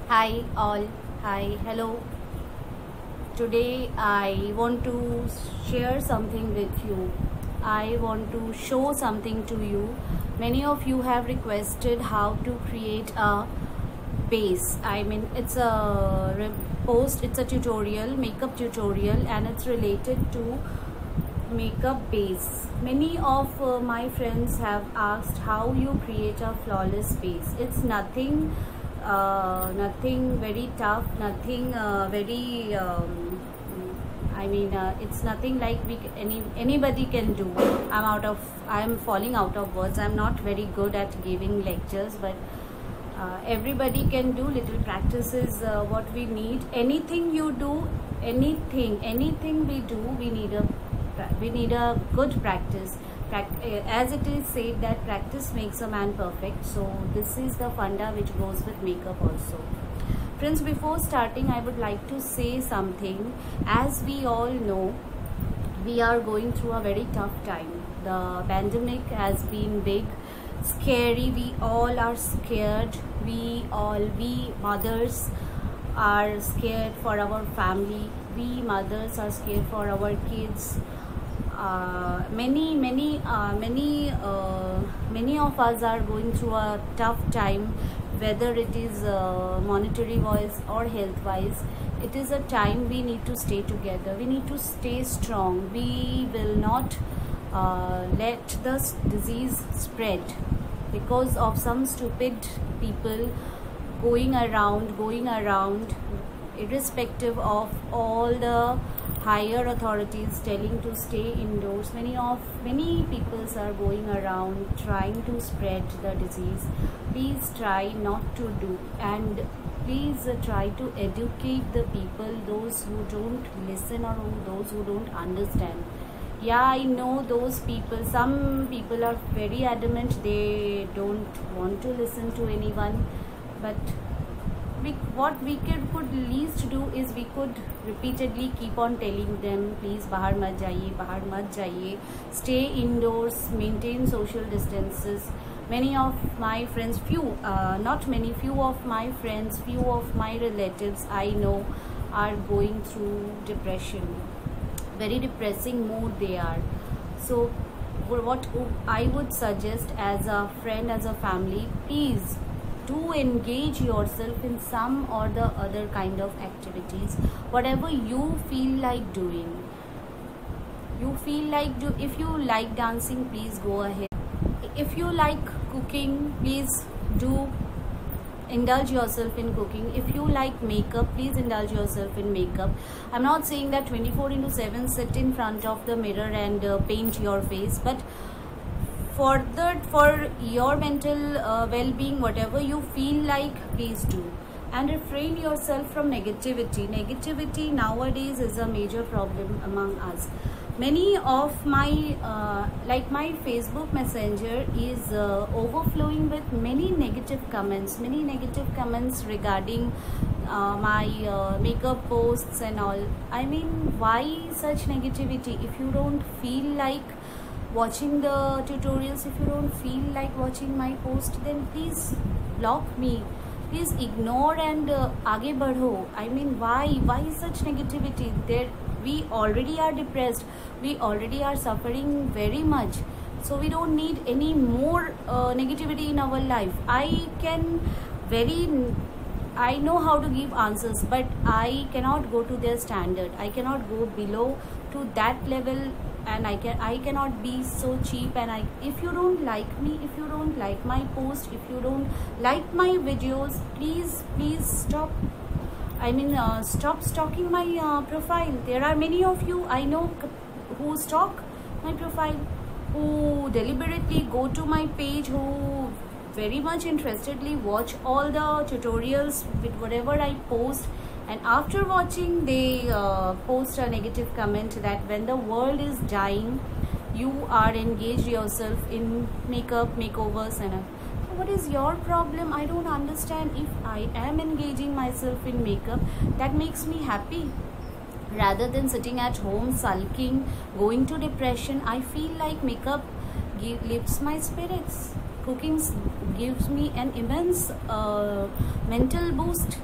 Hi all, hi, hello. Today I want to share something with you. I want to show something to you. Many of you have requested how to create a base. It's a post, it's a tutorial, makeup tutorial, and it's related to makeup base. Many of my friends have asked how you create a flawless base. It's nothing very tough, nothing very it's nothing like anybody can do. I'm falling out of words. I'm not very good at giving lectures, but everybody can do. Little practice is what we need. Anything you do, anything we do, we need a good practice. As it is said that practice makes a man perfect, so this is the funda which goes with makeup also. Friends, before starting I would like to say something. As we all know, we are going through a very tough time. The pandemic has been big, scary. We all are scared. We mothers are scared for our family. We mothers are scared for our kids. Many of us are going through a tough time, whether it is monetary wise or health wise. It is a time we need to stay together, we need to stay strong. We will not let this disease spread because of some stupid people going around, irrespective of all the higher authorities telling to stay indoors. Many people are going around trying to spread the disease. Please try not to do, and please try to educate the people, those who don't listen or those who don't understand. Yeah, I know those people. Some people are very adamant, they don't want to listen to anyone, but what we could least do is we could repeatedly keep on telling them, please bahar mat jaiye, stay indoors, maintain social distances. Many of my friends, few of my friends, few of my relatives I know are going through depression, very depressing mood they are. So what I would suggest as a friend, as a family, please do engage yourself in some or the other kind of activities, whatever you feel like doing. If you like dancing, please go ahead. If you like cooking, please do indulge yourself in cooking. If you like makeup, please indulge yourself in makeup. I'm not saying that 24/7 sit in front of the mirror and paint your face, but for your mental well-being, whatever you feel like, please do, and refrain yourself from negativity nowadays is a major problem among us. Many of my my Facebook Messenger is overflowing with many negative comments regarding my makeup posts and all. I mean, why such negativity? If you don't feel like watching the tutorials, if you don't feel like watching my post, then please block me, please ignore and aage badho. I mean, why such negativity? We already are depressed, we already are suffering very much, so we don't need any more negativity in our life. I know how to give answers, but I cannot go to their standard. I cannot go below to that level, and I cannot be so cheap. And if you don't like me, if you don't like my post, if you don't like my videos, please stop. Stop stalking my profile. There are many of you I know who stalk my profile, who deliberately go to my page, who very much interestedly watch all the tutorials with whatever I post, and after watching they post a negative comment that when the world is dying, you are engaged yourself in makeup, makeovers, and what is your problem? I don't understand. If I am engaging myself in makeup, that makes me happy. Rather than sitting at home sulking, going to depression, I feel like makeup lifts my spirits. cooking gives me an immense mental boost.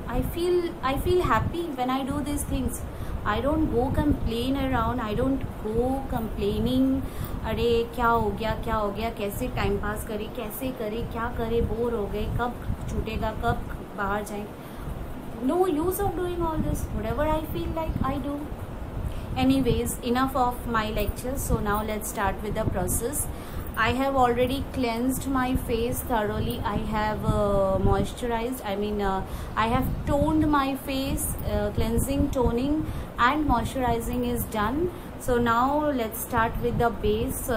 I feel happy when I do these things. I don't go complain around. I don't go complaining. अरे क्या हो गया, कैसे time pass करे, कैसे करे, क्या करे, बोर हो गए, कब छूटेगा, कब बाहर जाए. No use of doing all this. Whatever I feel like, I do. Anyways, enough of my lectures. So now let's start with the process. I have already cleansed my face thoroughly. I have moisturized. I have toned my face. Cleansing, toning and moisturizing is done. So now let's start with the base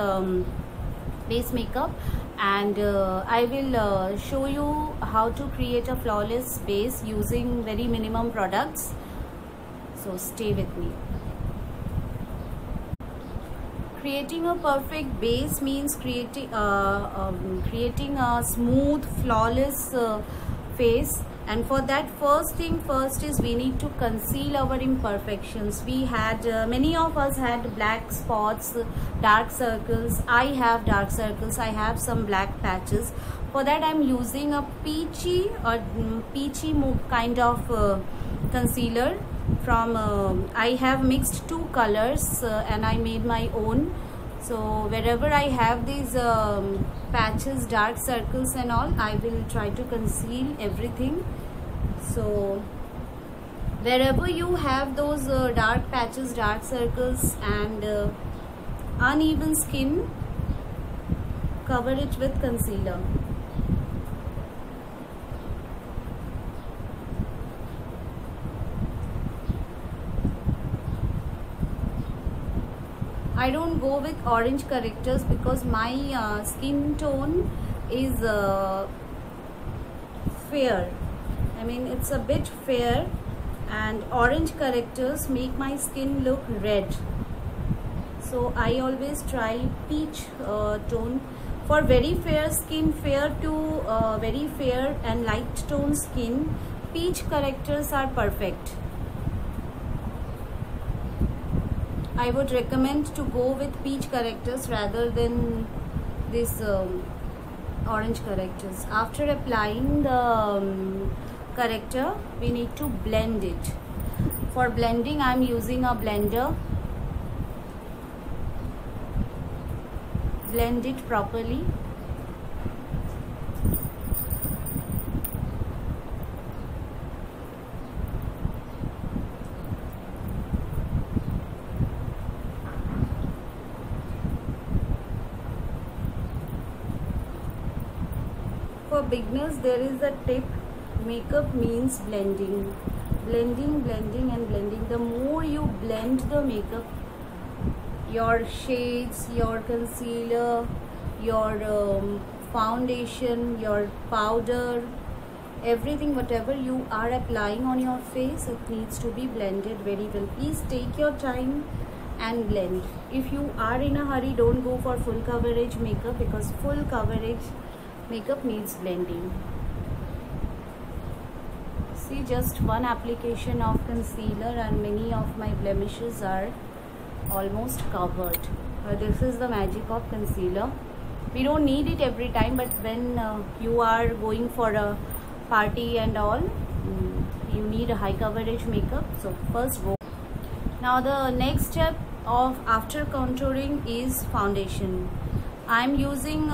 makeup. And I will show you how to create a flawless base using very minimum products. So stay with me. Creating a perfect base means creating a smooth, flawless face. And for that, first is we need to conceal our imperfections. We had many of us had black spots, dark circles. I have dark circles. I have some black patches. For that, I'm using a peachy kind of concealer. From I have mixed two colors and I made my own. So wherever I have these patches, dark circles and all, I will try to conceal everything. So wherever you have those dark patches, dark circles and uneven skin, cover it with concealer. I don't go with orange correctors because my skin tone is fair. It's a bit fair, and orange correctors make my skin look red. So I always try peach tone. For very fair skin, fair to very fair and light tone skin, peach correctors are perfect. I would recommend to go with peach correctors rather than this orange correctors. After applying the corrector, we need to blend it. For blending, I am using a blender. Blend it properly. For beginners, there is a tip. Makeup means blending. Blending and blending. The more you blend the makeup, your shades, your concealer, your foundation, your powder, everything, whatever you are applying on your face, it needs to be blended very well. Please take your time and blend. If you are in a hurry, don't go for full coverage makeup because full coverage makeup needs blending. See, just one application of concealer and many of my blemishes are almost covered. This is the magic of concealer. We don't need it every time, but when you are going for a party and all, you need a high coverage makeup. So first go. Now the next step of after contouring is foundation. I'm using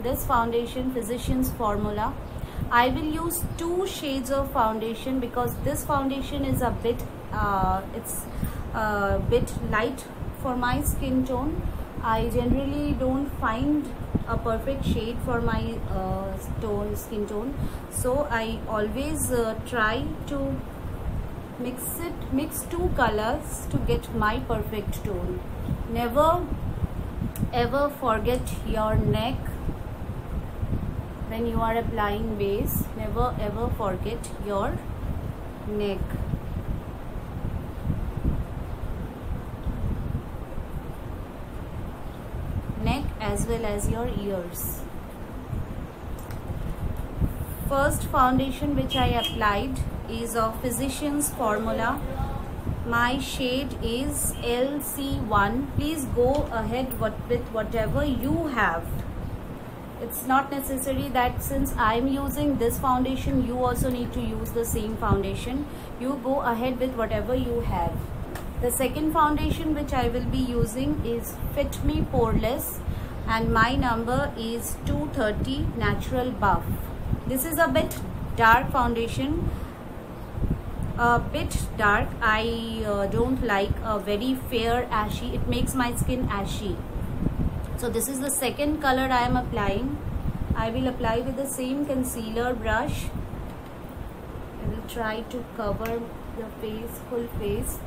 this foundation, Physicians Formula. I will use 2 shades of foundation because this foundation is a bit bit light for my skin tone. I generally don't find a perfect shade for my skin tone, so I always try to mix 2 colors to get my perfect tone. Never ever forget your neck when you are applying base. Never ever forget your neck. As well as your ears. First foundation which I applied is of Physicians Formula. My shade is LC1. Please go ahead with whatever you have. It's not necessary that since I'm using this foundation, you also need to use the same foundation. You go ahead with whatever you have. The second foundation which I will be using is Fit Me Poreless, and my number is 230 Natural Buff. This is a bit dark foundation, a bit dark. I don't like a very fair ashy. It makes my skin ashy. So this is the second color I am applying. I will apply with the same concealer brush. I will try to cover the face, full face.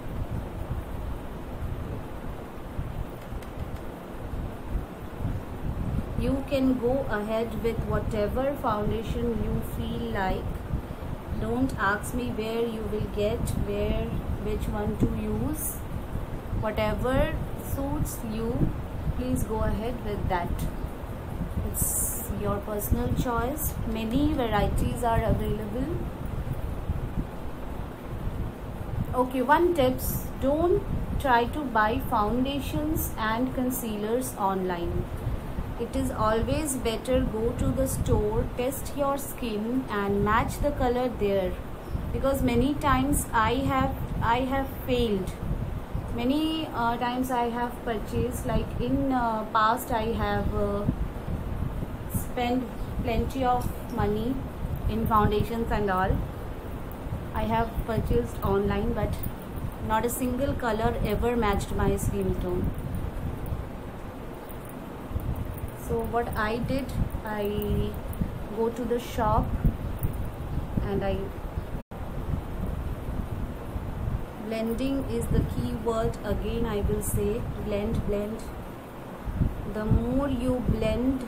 You can go ahead with whatever foundation you feel like. Don't ask me where you will get, which one to use. Whatever suits you, please go ahead with that. It's your personal choice. Many varieties are available. Okay, one tips: don't try to buy foundations and concealers online. It is always better go to the store, test your skin and match the color there, because many times I have failed. Many times I have purchased, like in past I have spent plenty of money in foundations and all. I have purchased online, but not a single color ever matched my skin tone. So what I did, I go to the shop and blending is the key word. Again I will say, blend. The more you blend,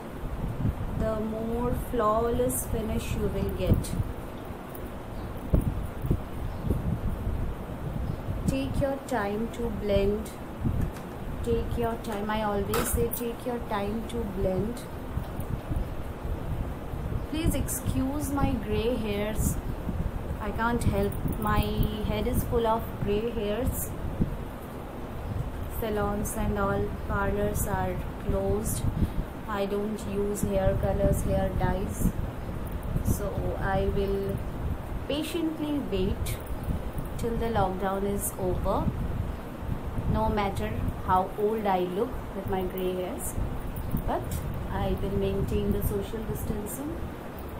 the more flawless finish you will get. Take your time to blend. Take your time. I always say take your time to blend. Please excuse my gray hairs. I can't help. My head is full of gray hairs. Salons and all parlors are closed. I don't use hair colors, hair dyes. So I will patiently wait till the lockdown is over. No matter how old I look with my gray hairs, but I will maintain the social distancing.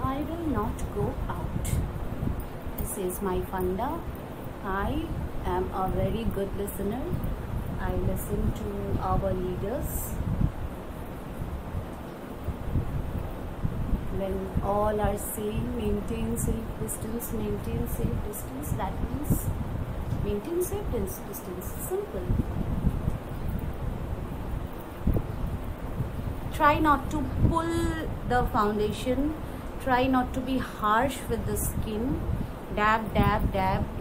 I will not go out. This is my funda. I am a very good listener. I listen to our leaders. When all are saying maintain safe distance, that means maintain safe distance. Simple. Try not to pull the foundation. Try not to be harsh with the skin. Dab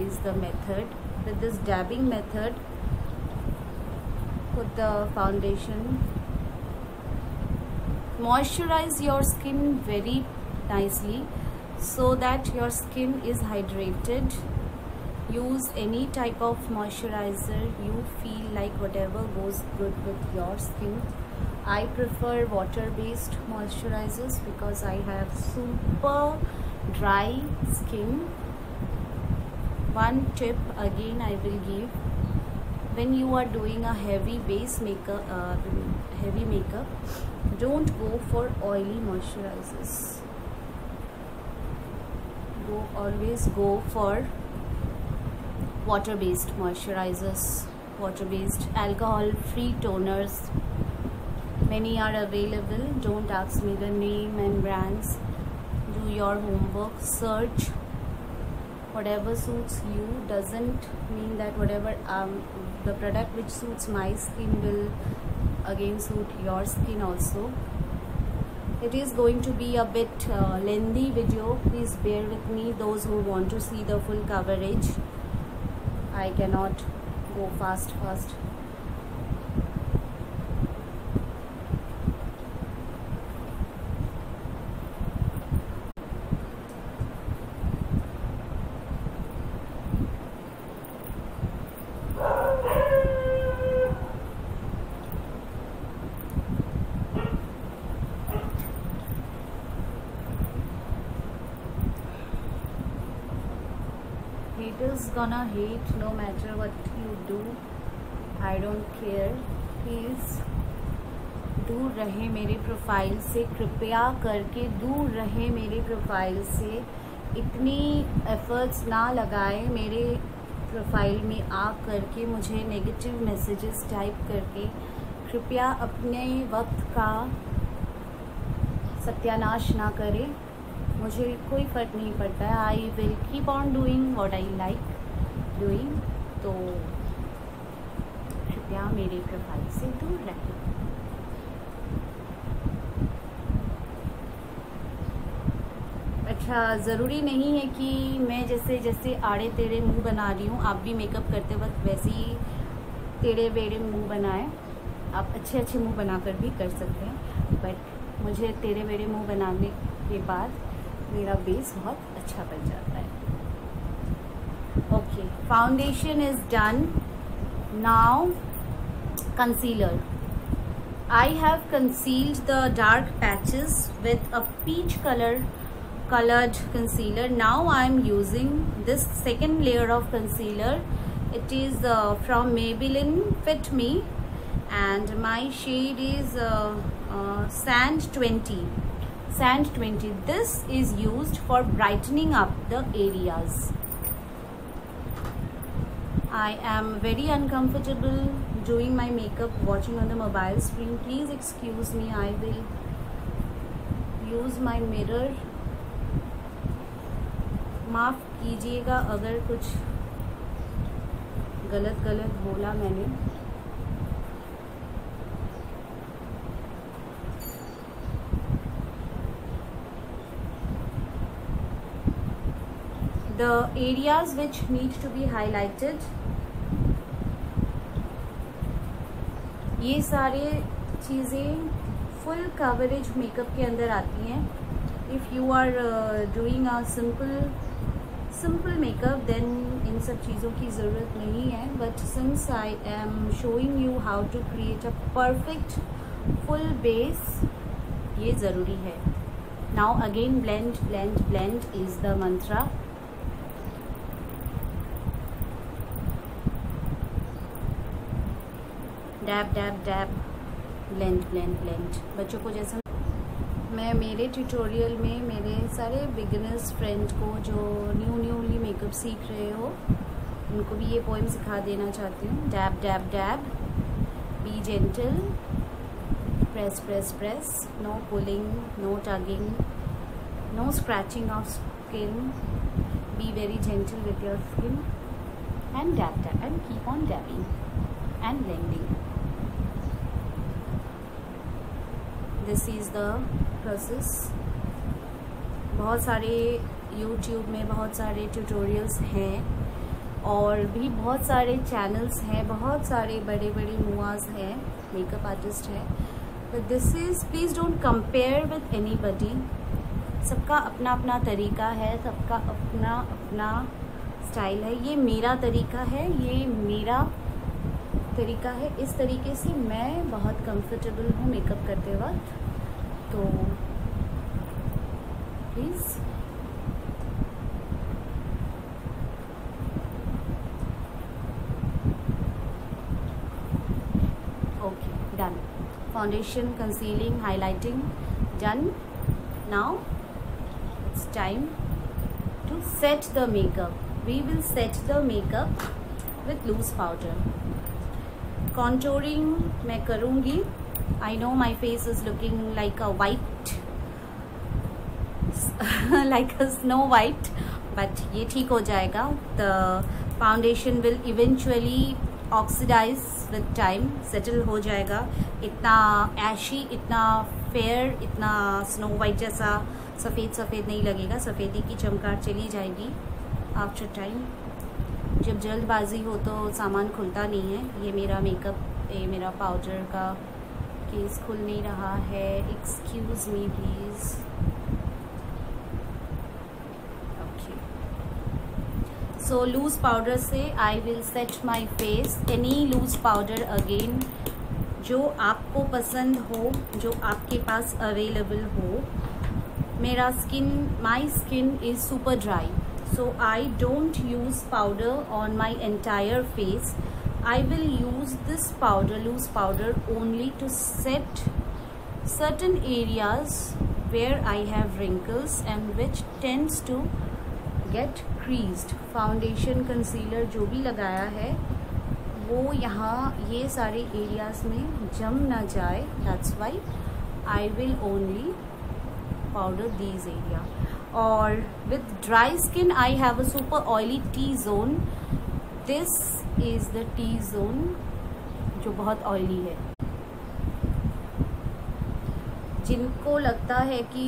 is the method. With this dabbing method, put the foundation. Moisturize your skin very nicely so that your skin is hydrated. Use any type of moisturizer you feel like, whatever goes good with your skin. I prefer water-based moisturizers because I have super dry skin. One tip again I will give: when you are doing a heavy base makeup, don't go for oily moisturizers. Always go for water-based moisturizers, water-based, alcohol-free toners. Many are available. Don't ask me the name and brands. Do your homework, search. Whatever suits you doesn't mean that whatever the product which suits my skin will again suit your skin also. It is going to be a bit lengthy video. Please bear with me, those who want to see the full coverage. I cannot go fast. haters gonna hate no matter what you do. I don't care. Please दूर रहे मेरे profile से, कृपया करके दूर रहे मेरे profile से. इतनी एफर्ट्स ना लगाए मेरे प्रोफाइल में आ करके मुझे नेगेटिव मैसेजेस टाइप करके. कृपया अपने वक्त का सत्यानाश ना करें. मुझे कोई फ़र्क नहीं पड़ता है. I will keep on doing what I like doing. तो कृपया मेरे प्रोफाइल से दूर रहें. अच्छा, ज़रूरी नहीं है कि मैं जैसे आड़े टेढ़े मुंह बना रही हूँ, आप भी मेकअप करते वक्त वैसे ही टेढ़े बेढ़े मुंह बनाएं. आप अच्छे अच्छे मुंह बनाकर भी कर सकते हैं, बट मुझे टेढ़े बेढ़े मुंह बनाने के बाद मेरा बेस बहुत अच्छा बन जाता है. Okay, foundation is done. Now concealer. I have concealed the dark patches with a peach colored concealer. Now I am using this second layer of concealer. It is from Maybelline Fit Me, and my shade is Sand 20. Sand 20. This is used for brightening up the areas. I am very uncomfortable doing my makeup watching on the mobile screen. Please excuse me. I will use my mirror. माफ़ कीजिएगा अगर कुछ गलत बोला मैंने. The areas which need to be highlighted. ये सारे चीज़ें फुल कवरेज मेकअप के अंदर आती हैं. If you are doing a simple makeup then इन सब चीज़ों की ज़रूरत नहीं है. But since I am showing you how to create a perfect full base, ये ज़रूरी है. Now again blend blend blend is the mantra. Dab dab dab, blend blend blend. बच्चों को जैसा मैं मेरे ट्यूटोरियल में मेरे सारे बिगिनर्स फ्रेंड को जो न्यूली मेकअप सीख रहे हो उनको भी ये पोएम सिखा देना चाहती हूँ. Dab dab dab, be gentle, press press press, no pulling, no tugging, no scratching of skin. Be very gentle with your skin and dab dab and keep on dabbing and blending. This is the process. बहुत सारे YouTube में बहुत सारे tutorials हैं और भी बहुत सारे चैनल्स हैं, बहुत सारे बड़े बड़े मुआज़ हैं, मेकअप आर्टिस्ट हैं. But this is, please don't compare with anybody. सबका अपना अपना तरीका है, सबका अपना अपना स्टाइल है. ये मेरा तरीका है, ये मेरा तरीका है. इस तरीके से मैं बहुत कंफर्टेबल हूँ मेकअप करते वक्त. तो please okay, done. Foundation, concealing, highlighting done. Now it's time to set the makeup. We will set the makeup with loose powder. Contouring मैं करूँगी. I know my face is looking like a white, like a snow white, but ये ठीक हो जाएगा. The foundation will eventually oxidise with time, settle हो जाएगा. इतना ऐशी, इतना फेयर, इतना स्नो वाइट जैसा सफ़ेद नहीं लगेगा. सफ़ेदी की चमकार चली जाएगी आफ्टर टाइम. जब जल्दबाजी हो तो सामान खुलता नहीं है. ये मेरा मेकअप, ये मेरा पाउडर का केस खुल नहीं रहा है. Excuse me please. Okay, so loose powder से I will set my face. Any loose powder again जो आपको पसंद हो, जो आपके पास अवेलेबल हो. मेरा skin, my skin is super dry. so I don't use powder on my entire face. I will use this powder, loose powder, only to set certain areas where I have wrinkles and which tends to get creased. Foundation concealer जो भी लगाया है वो यहाँ ये सारे areas में जम ना जाए. That's why I will only powder these area. और with dry skin I have a super oily T-zone. This is the T-zone जो बहुत ऑयली है. जिनको लगता है कि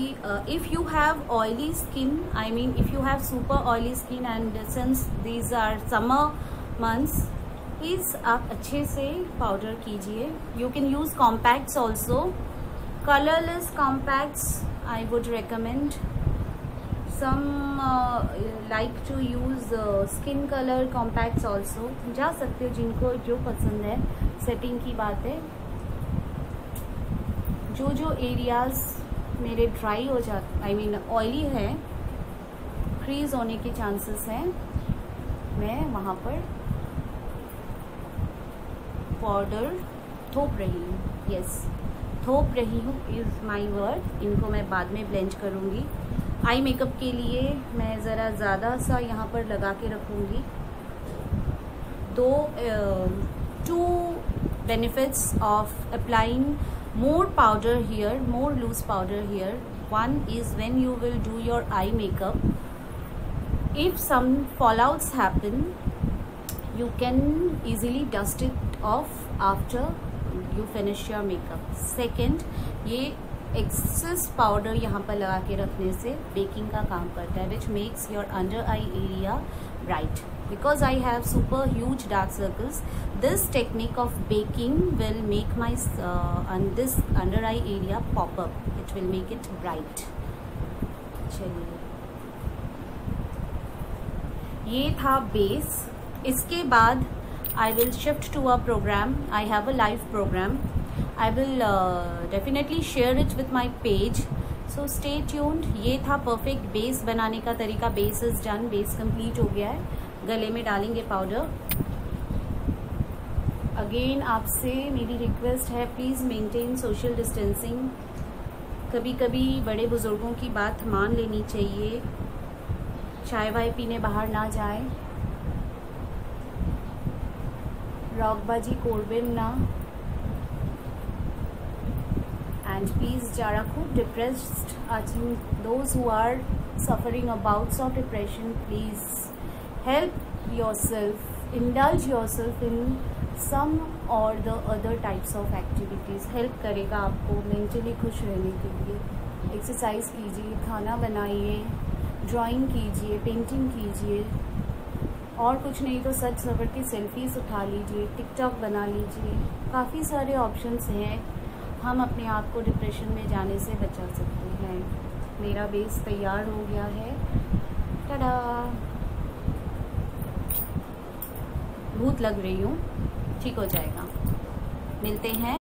if you have oily skin, I mean if you have super oily skin and since these are summer months, please आप अच्छे से पाउडर कीजिए. You can use compacts also. Colorless compacts I would recommend. Some like to use skin color compacts also. जा सकते हो जिनको जो पसंद है. सेटिंग की बात है. जो एरियाज मेरे ड्राई हो जाते, आई मीन ऑयली है, क्रीज होने के चांसेस हैं, मैं वहाँ पर पाउडर थोप रही हूँ. यस, थोप रही हूँ इज़ माई वर्ड. इनको मैं बाद में ब्लेंड करूँगी. आई मेकअप के लिए मैं ज़रा ज़्यादा सा यहाँ पर लगा के रखूँगी. Two benefits of applying more powder here, more loose powder here. One is when you will do your eye makeup, if some fallouts happen, you can easily dust it off after you finish your makeup. Second, ये access powder यहाँ पर लगा के रखने से baking का काम करता है, which makes your under eye area bright. Because I have super huge dark circles, this technique of baking will make my this under eye area pop up. It will make it bright. चलिए, ये था base. इसके बाद I will shift to a program. I have a live program. I will definitely share it with my page. So stay tuned. ये था perfect base बनाने का तरीका. Base is done, base complete हो गया है. गले में डालेंगे पाउडर. अगेन आपसे मेरी रिक्वेस्ट है, प्लीज़ मेंटेन सोशल डिस्टेंसिंग. कभी कभी बड़े बुजुर्गों की बात मान लेनी चाहिए. चाय वाय पीने बाहर ना जाए, रॉकबाजी করবেন না. And please যারা খুব depressed আছেন, those who are suffering a bouts of depression, please help yourself, indulge yourself in some or the other types of activities. help करेगा आपको mentally खुश रहने के लिए. एक्सरसाइज कीजिए, खाना बनाइए, ड्राइंग कीजिए, पेंटिंग कीजिए, और कुछ नहीं तो सच सवर की सेल्फीज उठा लीजिए, टिकटॉक बना लीजिए. काफ़ी सारे ऑप्शंस हैं. हम अपने आप को डिप्रेशन में जाने से बचा सकते हैं. मेरा बेस तैयार हो गया है. टाडा. भूत लग रही हूँ, ठीक हो जाएगा. मिलते हैं.